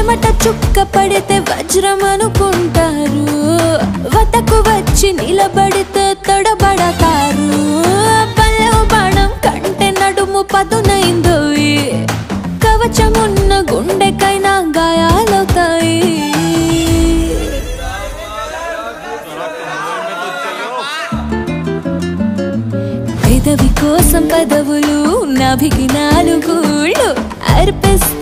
చెమట చుక్క పడితే వజ్రం అనుకుంటారు, వతకు వచ్చి నిలబడితే తడబడతారు. పల్లె బాణం కంటే నడుము పదునైందోయి, కవచమున్న గుండెకైనా గాయాలవుతాయి. పెదవి కోసం పదవులు, నాభికి 4 గూళ్ళు అర్పిస్తాయి.